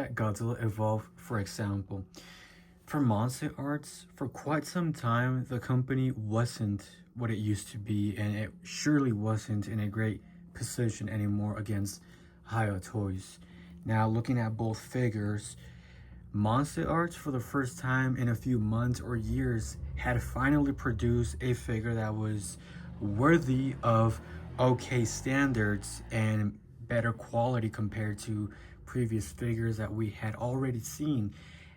at Godzilla Evolve, for example, for MonsterArts, for quite some time, the company wasn't what it used to be, and it surely wasn't in a great position anymore against Hiya Toys. Now, looking at both figures, MonsterArts, for the first time in a few months or years, had finally produced a figure that was worthy of okay standards and better quality compared to previous figures that we had already seen.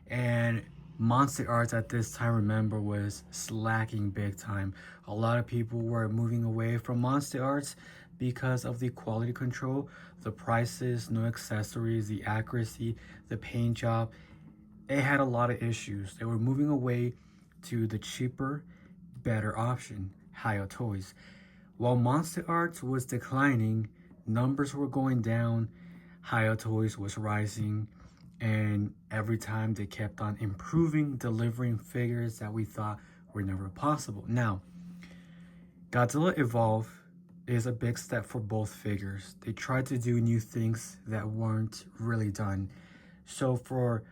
And MonsterArts at this time, remember, was slacking big time. A lot of people were moving away from MonsterArts because of the quality control, the prices, no accessories, the accuracy, the paint job. They had a lot of issues. They were moving away to the cheaper, better option, Hiya Toys. While MonsterArts was declining, numbers were going down, Hiya Toys was rising, and every time they kept on improving, delivering figures that we thought were never possible. Now, Godzilla Evolve is a big step for both figures. They tried to do new things that weren't really done. So for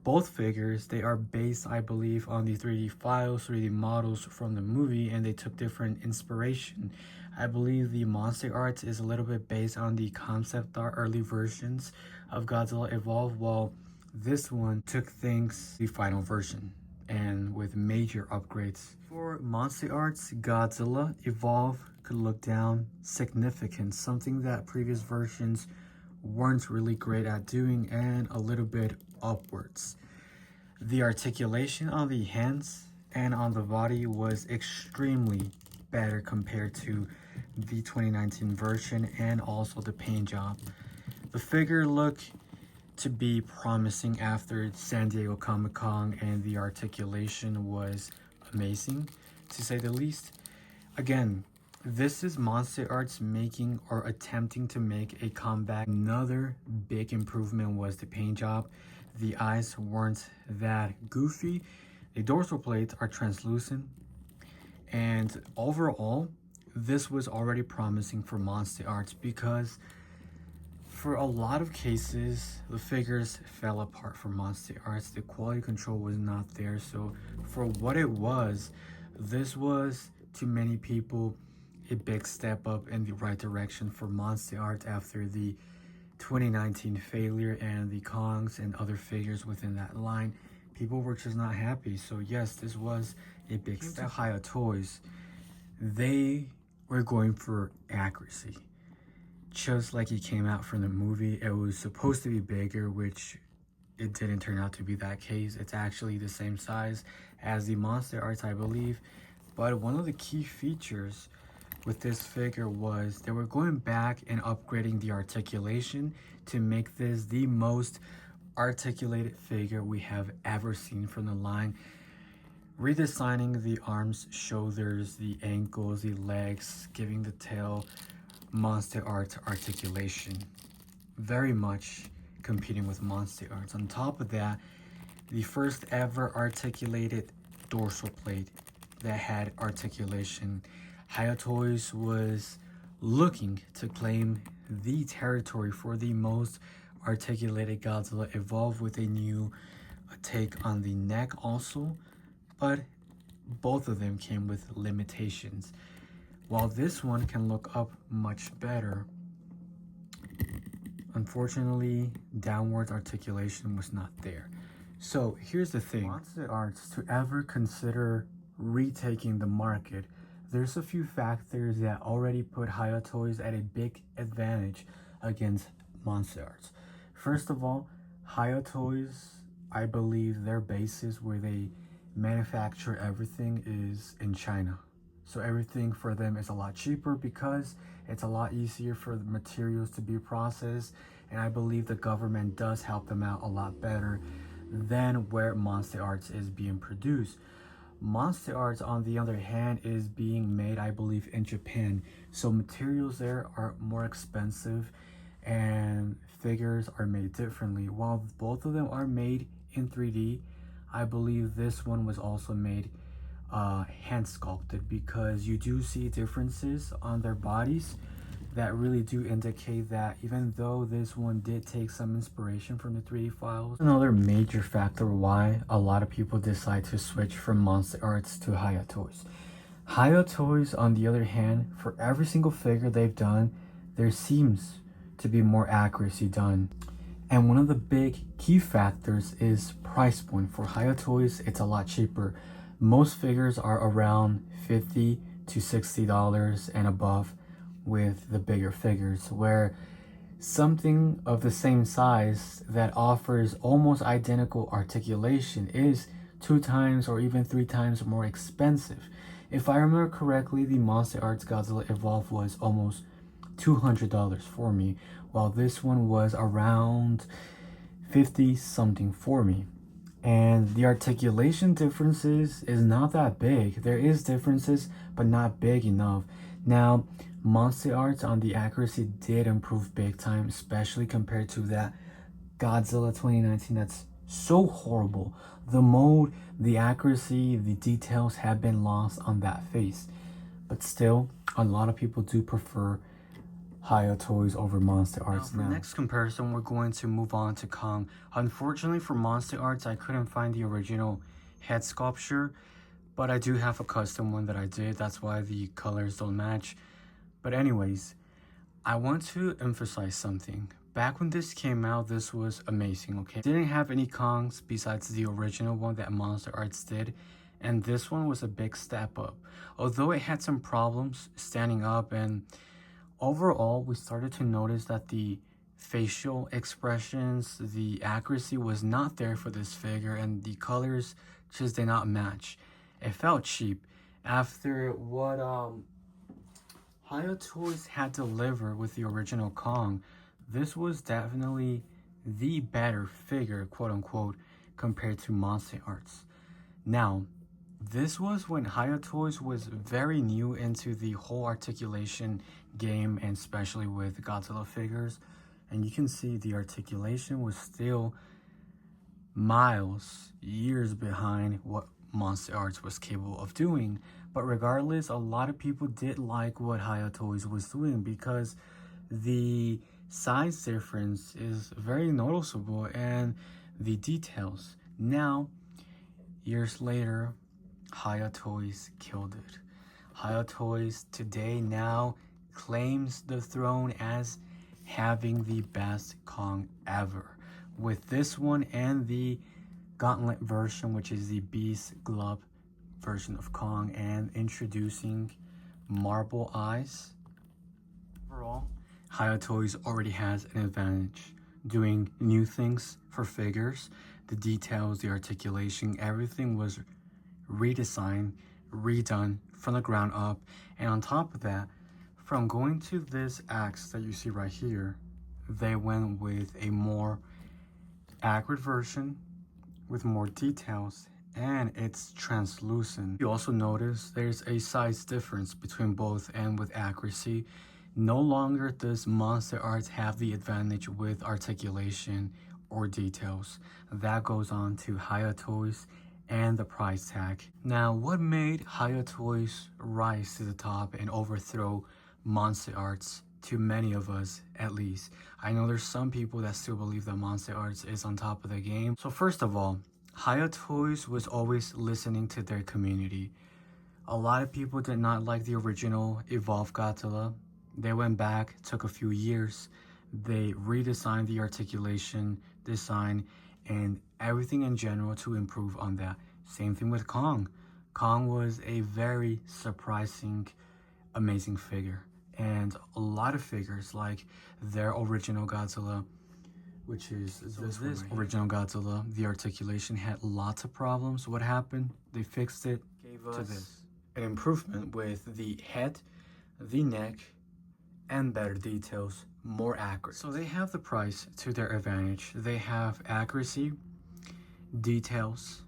both figures, they are based, I believe, on the 3D files, 3D models from the movie, and they took different inspiration. I believe the MonsterArts is a little bit based on the concept art early versions of Godzilla Evolve, while this one took things the final version and with major upgrades. For MonsterArts, Godzilla Evolve could look down significant, something that previous versions weren't really great at doing, and a little bit upwards. The articulation on the hands and on the body was extremely better compared to the 2019 version, and also the paint job. The figure looked to be promising after San Diego Comic-Con, and the articulation was amazing, to say the least. Again, this is MonsterArts making or attempting to make a comeback. Another big improvement was the paint job. The eyes weren't that goofy. The dorsal plates are translucent. And overall, this was already promising for MonsterArts, because for a lot of cases, the figures fell apart for MonsterArts. The quality control was not there. So for what it was, this was, to many people, a big step up in the right direction for MonsterArts after the 2019 failure and the Kongs and other figures within that line. People were just not happy. So yes, this was a big step. Hiya Toys, they were going for accuracy. Just like it came out from the movie, it was supposed to be bigger, which it didn't turn out to be that case. It's actually the same size as the MonsterArts, I believe. But one of the key features with this figure was they were going back and upgrading the articulation to make this the most articulated figure we have ever seen from the line. Redesigning the arms, shoulders, the ankles, the legs, giving the tail MonsterArts articulation. Very much competing with MonsterArts. On top of that, the first ever articulated dorsal plate that had articulation. Hiya Toys was looking to claim the territory for the most articulated Godzilla Evolve with a new take on the neck also, but both of them came with limitations. While this one can look up much better, unfortunately, downward articulation was not there. So here's the thing, MonsterArts, to ever consider retaking the market, there's a few factors that already put Hiya Toys at a big advantage against MonsterArts. First of all, Hiya Toys, I believe their basis where they manufacture everything is in China. So everything for them is a lot cheaper because it's a lot easier for the materials to be processed, and I believe the government does help them out a lot better than where MonsterArts is being produced. MonsterArts, on the other hand, is being made, I believe, in Japan. So materials there are more expensive and figures are made differently. While both of them are made in 3D, I believe this one was also made hand sculpted, because you do see differences on their bodies. that really do indicate that even though this one did take some inspiration from the 3D files. Another major factor why a lot of people decide to switch from MonsterArts to Hiya Toys. Hiya Toys, on the other hand, for every single figure they've done, there seems to be more accuracy done. And one of the big key factors is price point. For Hiya Toys, it's a lot cheaper. Most figures are around $50 to $60 and above with the bigger figures, where something of the same size that offers almost identical articulation is 2 times or even 3 times more expensive. If I remember correctly, the MonsterArts Godzilla Evolve was almost $200 for me, while this one was around 50 something for me. And the articulation differences is not that big. There is differences, but not big enough. Now, MonsterArts on the accuracy did improve big time, especially compared to that Godzilla 2019 that's so horrible. The mold, the accuracy, the details have been lost on that face. But still, a lot of people do prefer Hiya Toys over MonsterArts now. For the next comparison, we're going to move on to Kong. Unfortunately for MonsterArts, I couldn't find the original head sculpture, but I do have a custom one that I did. That's why the colors don't match. But anyways, I want to emphasize something. Back when this came out, this was amazing, okay? Didn't have any Kongs besides the original one that MonsterArts did, and this one was a big step up. Although it had some problems standing up, and overall, we started to notice that the facial expressions, the accuracy was not there for this figure, and the colors just did not match. It felt cheap. After what Hiya Toys had delivered with the original Kong, this was definitely the better figure, quote unquote, compared to MonsterArts. Now, this was when Hiya Toys was very new into the whole articulation game, and especially with Godzilla figures. And you can see the articulation was still miles, years behind what MonsterArts was capable of doing. But regardless, a lot of people did like what Hiya Toys was doing because the size difference is very noticeable and the details. Now, years later, Hiya Toys killed it. Hiya Toys today now claims the throne as having the best Kong ever. With this one and the Gauntlet version, which is the Beast Glove version of Kong, and introducing marble eyes. Overall, Hiya Toys already has an advantage, doing new things for figures. The details, the articulation, everything was redesigned, redone from the ground up. And on top of that, from going to this axe that you see right here, they went with a more accurate version with more details, and it's translucent. You also notice there's a size difference between both, and with accuracy, no longer does MonsterArts have the advantage with articulation or details. That goes on to Hiya Toys and the price tag. Now, what made Hiya Toys rise to the top and overthrow MonsterArts, to many of us at least? I know there's some people that still believe that MonsterArts is on top of the game. So first of all, Hiya Toys was always listening to their community. A lot of people did not like the original Evolve Godzilla. They went back, took a few years, they redesigned the articulation, design, and everything in general to improve on that. Same thing with Kong. Kong was a very surprising, amazing figure. And a lot of figures, like their original Godzilla, which is this original Godzilla, the articulation had lots of problems. What happened? They fixed it, gave us this an improvement with the head, the neck, and better details, more accurate. So they have the price to their advantage. They have accuracy, details,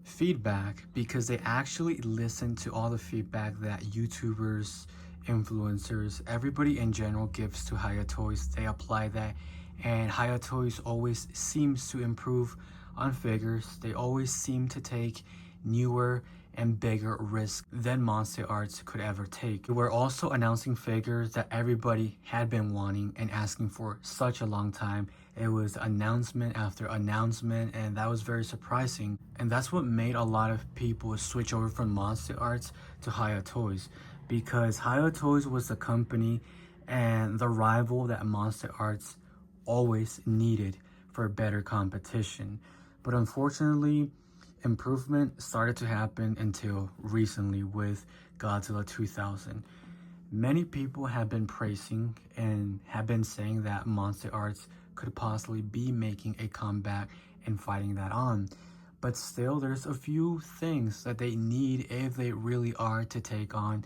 feedback, because they actually listen to all the feedback that YouTubers, influencers, everybody in general gives to Hiya Toys. They apply that, and Hiya Toys always seems to improve on figures. They always seem to take newer and bigger risk than MonsterArts could ever take. We're also announcing figures that everybody had been wanting and asking for such a long time. It was announcement after announcement, and that was very surprising. And that's what made a lot of people switch over from MonsterArts to Hiya Toys, because Hiya Toys was the company and the rival that MonsterArts always needed for better competition. But unfortunately, improvement started to happen until recently with Godzilla 2000. Many people have been praising and have been saying that MonsterArts could possibly be making a comeback and fighting that on. But still, there's a few things that they need if they really are to take on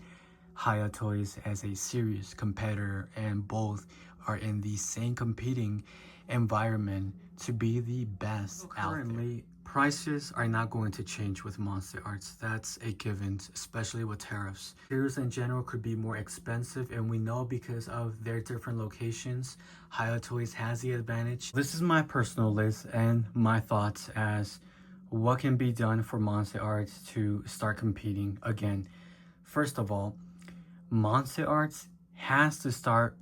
Hiya Toys as a serious competitor, and both are in the same competing environment to be the best out there. Prices are not going to change with MonsterArts. That's a given, especially with tariffs. Figures in general could be more expensive, and we know because of their different locations, Hiya Toys has the advantage. This is my personal list and my thoughts as what can be done for MonsterArts to start competing again. First of all, MonsterArts has to start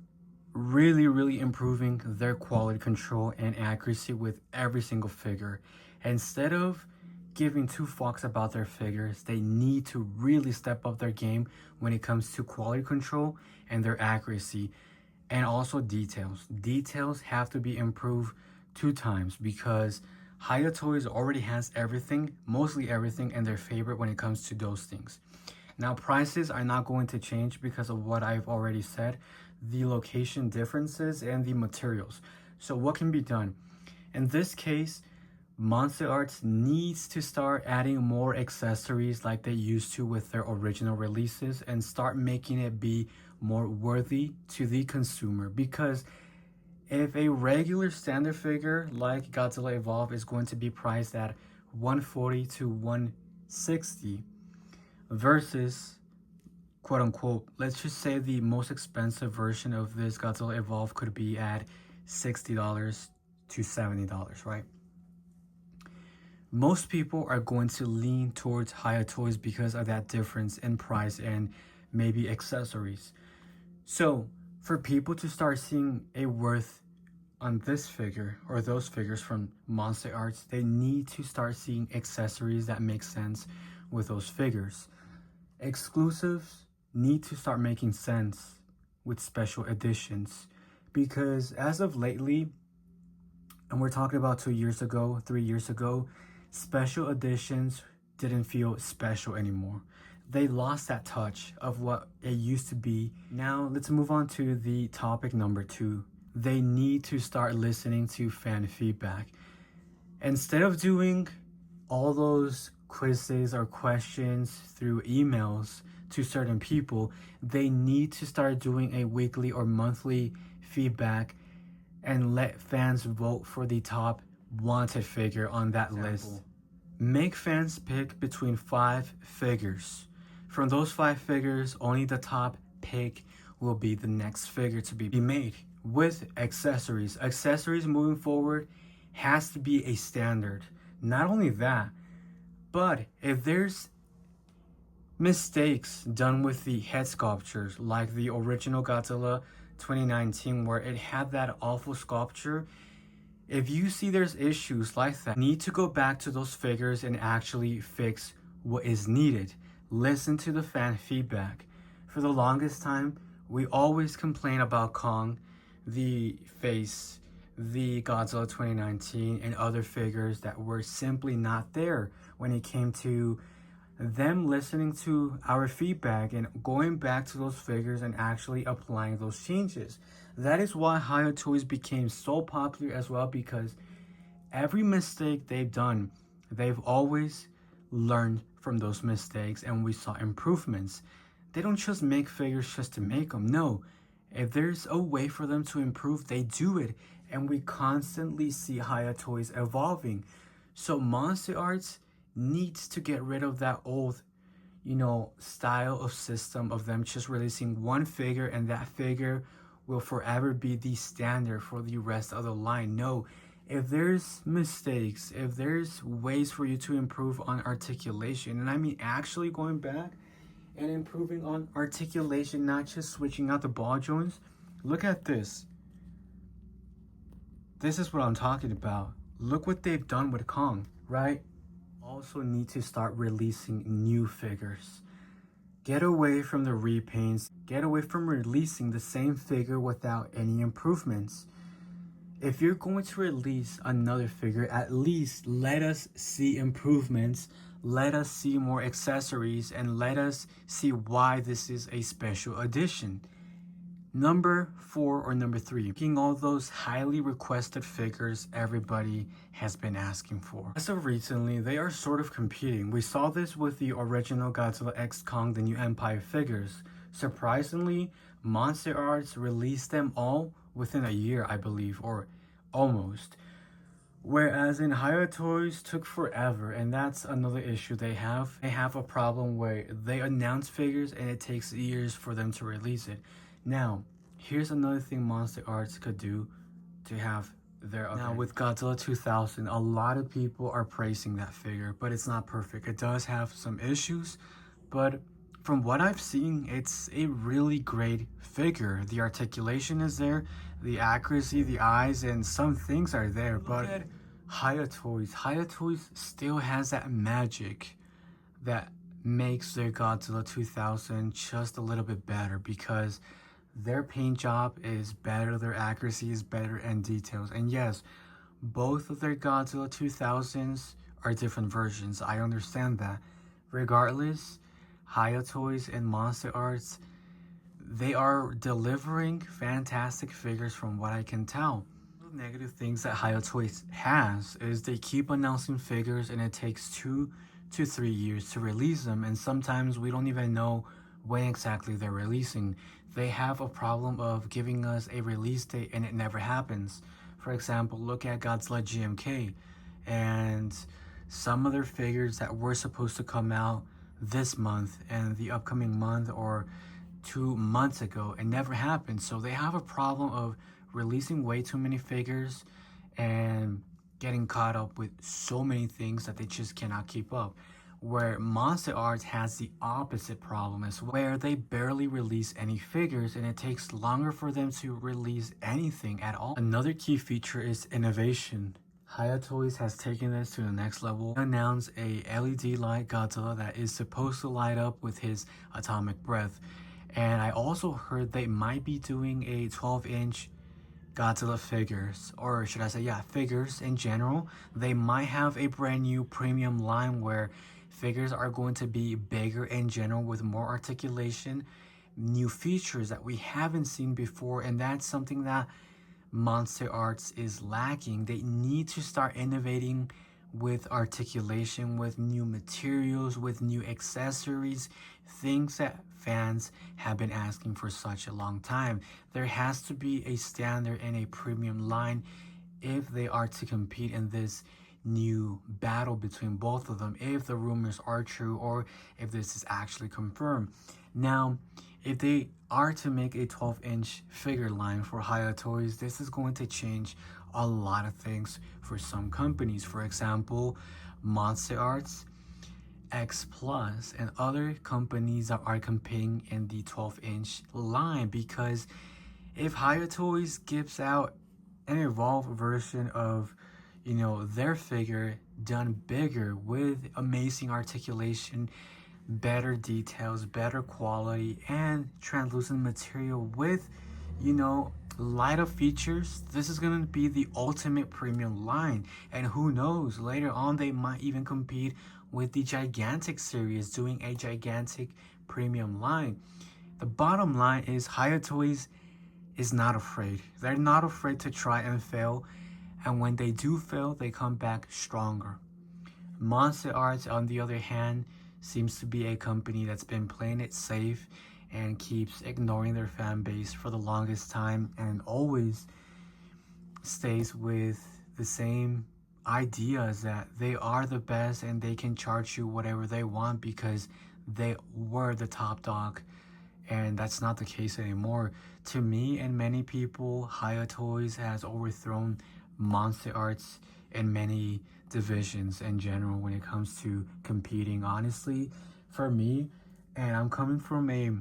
really improving their quality control and accuracy with every single figure. Instead of giving two fucks about their figures, they need to really step up their game when it comes to quality control and their accuracy, and also details. Details have to be improved 2 times, because Hiya Toys already has everything, mostly everything in their favor when it comes to those things. Now, prices are not going to change because of what I've already said, the location differences and the materials. So what can be done? In this case, MonsterArts needs to start adding more accessories like they used to with their original releases, and start making it be more worthy to the consumer. Because if a regular standard figure like Godzilla Evolve is going to be priced at $140 to $160 versus, quote unquote, let's just say the most expensive version of this Godzilla Evolve could be at $60 to $70, right? Most people are going to lean towards Hiya Toys because of that difference in price and maybe accessories. So for people to start seeing a worth on this figure or those figures from MonsterArts, they need to start seeing accessories that make sense with those figures. Exclusives need to start making sense with special editions, because as of lately, and we're talking about 2 years ago, 3 years ago, special editions didn't feel special anymore. They lost that touch of what it used to be. Now let's move on to the topic number 2. They need to start listening to fan feedback. Instead of doing all those quizzes or questions through emails to certain people, they need to start doing a weekly or monthly feedback and let fans vote for the top wanted figure on that list. Make fans pick between 5 figures. From those 5 figures, only the top pick will be the next figure to be made. With accessories, moving forward has to be a standard. Not only that, but if there's mistakes done with the head sculptures, like the original Godzilla 2019 where it had that awful sculpture, if you see there's issues like that, you need to go back to those figures and actually fix what is needed. Listen to the fan feedback. For the longest time, we always complain about Kong, the face, the Godzilla 2019, and other figures that were simply not there when it came to them listening to our feedback and going back to those figures and actually applying those changes. That is why Hiya Toys became so popular as well, because every mistake they've done, they've always learned from those mistakes, and we saw improvements. They don't just make figures just to make them. No, if there's a way for them to improve, they do it, and we constantly see Hiya Toys evolving. So MonsterArts needs to get rid of that old, style of system of them just releasing one figure and that figure will forever be the standard for the rest of the line. No, if there's mistakes, if there's ways for you to improve on articulation, and I mean actually going back and improving on articulation, not just switching out the ball joints, look at this. This is what I'm talking about. Look what they've done with Kong, right? Also need to start releasing new figures. Get away from the repaints. Get away from releasing the same figure without any improvements. If you're going to release another figure, at least let us see improvements. Let us see more accessories and let us see why this is a special edition. Number 4 or number 3, making all those highly requested figures everybody has been asking for. As of recently, they are sort of competing. We saw this with the original Godzilla X Kong, the New Empire figures. Surprisingly, MonsterArts released them all within a year, I believe, or almost. Whereas in Hiya Toys took forever, and that's another issue they have. They have a problem where they announce figures and it takes years for them to release it. Now, here's another thing MonsterArts could do to have their... Okay. Now, with Godzilla 2000, a lot of people are praising that figure, but it's not perfect. It does have some issues, but from what I've seen, it's a really great figure. The articulation is there, the accuracy, the eyes, and some things are there, but Hiya Toys still has that magic that makes their Godzilla 2000 just a little bit better, because their paint job is better, their accuracy is better, and details. And yes, both of their Godzilla 2000s are different versions. I understand that. Regardless, Hiya Toys and MonsterArts, they are delivering fantastic figures from what I can tell. The negative things that Hiya Toys has is they keep announcing figures and it takes 2 to 3 years to release them, and sometimes we don't even know when exactly they're releasing. They have a problem of giving us a release date and it never happens. For example, look at Godzilla GMK and some of their figures that were supposed to come out this month and the upcoming month or 2 months ago, it never happened. So they have a problem of releasing way too many figures and getting caught up with so many things that they just cannot keep up. Where MonsterArts has the opposite problem, is where they barely release any figures and it takes longer for them to release anything at all. Another key feature is innovation. Hiya Toys has taken this to the next level. They announced a LED light Godzilla that is supposed to light up with his atomic breath. And I also heard they might be doing a 12-inch Godzilla figures, or should I say, yeah, figures in general. They might have a brand new premium line where figures are going to be bigger in general with more articulation, new features that we haven't seen before, and that's something that MonsterArts is lacking. They need to start innovating with articulation, with new materials, with new accessories, things that fans have been asking for such a long time. There has to be a standard and a premium line if they are to compete in this new battle between both of them, if the rumors are true or if this is actually confirmed. Now, if they are to make a 12-inch figure line for Hiya Toys, this is going to change a lot of things for some companies. For example, MonsterArts, X Plus, and other companies that are competing in the 12-inch line, because if Hiya Toys gives out an evolved version of their figure done bigger with amazing articulation, better details, better quality, and translucent material with, light-up features, this is going to be the ultimate premium line. And who knows, later on they might even compete with the Gigantic series, doing a gigantic premium line. The bottom line is Hiya Toys is not afraid. They're not afraid to try and fail. And when they do fail, they come back stronger. MonsterArts, on the other hand, seems to be a company that's been playing it safe and keeps ignoring their fan base for the longest time and always stays with the same ideas that they are the best and they can charge you whatever they want because they were the top dog. And that's not the case anymore. To me and many people, Hiya Toys has overthrown MonsterArts in many divisions in general when it comes to competing. Honestly, for me, and I'm coming from a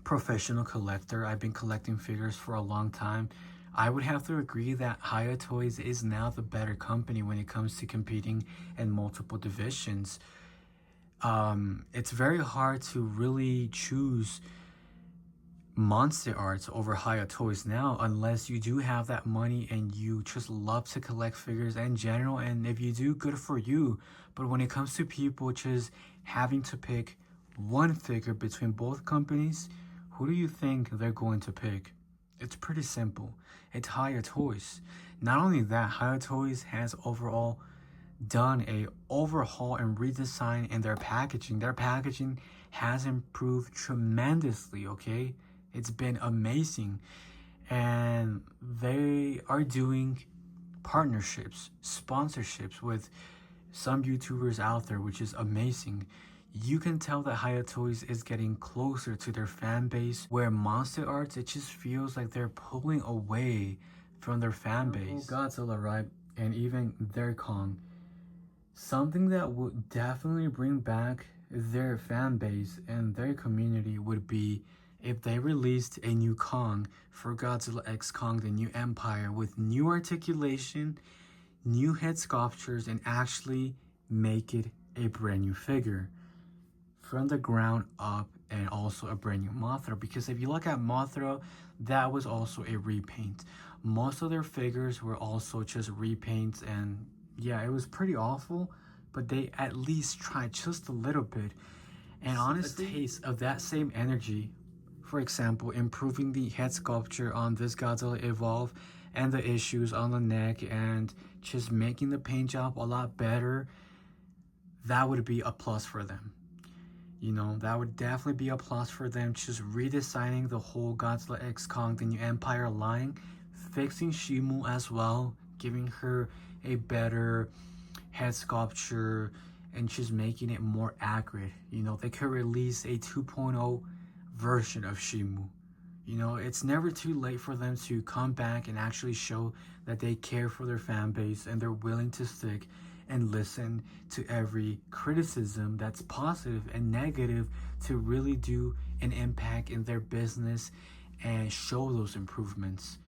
professional collector, I've been collecting figures for a long time. I would have to agree that Hiya Toys is now the better company when it comes to competing in multiple divisions. It's very hard to really choose MonsterArts over Hiya Toys now unless you do have that money and you just love to collect figures in general, and if you do, good for you. But when it comes to people just having to pick one figure between both companies, who do you think they're going to pick? It's pretty simple. It's Hiya Toys. Not only that, Hiya Toys has overall done a overhaul and redesign in their packaging. Their packaging has improved tremendously, okay? It's been amazing. And they are doing partnerships, sponsorships with some YouTubers out there, which is amazing. You can tell that Hiya Toys is getting closer to their fan base, where MonsterArts, it just feels like they're pulling away from their fan base. Godzilla, right? And even their Kong. Something that would definitely bring back their fan base and their community would be if they released a new Kong for Godzilla X Kong, the New Empire, with new articulation, new head sculptures, and actually make it a brand new figure from the ground up, and also a brand new Mothra. Because if you look at Mothra, that was also a repaint. Most of their figures were also just repaints, and yeah, it was pretty awful, but they at least tried just a little bit. And honest taste of that same energy, for example, improving the head sculpture on this Godzilla Evolve and the issues on the neck and just making the paint job a lot better, that would be a plus for them. You know, that would definitely be a plus for them. Just redesigning the whole Godzilla X Kong, the New Empire line, fixing Shimu as well, giving her a better head sculpture, and just making it more accurate. You know, they could release a 2.0 version of Shimu. You know, it's never too late for them to come back and actually show that they care for their fan base and they're willing to stick and listen to every criticism that's positive and negative to really do an impact in their business and show those improvements.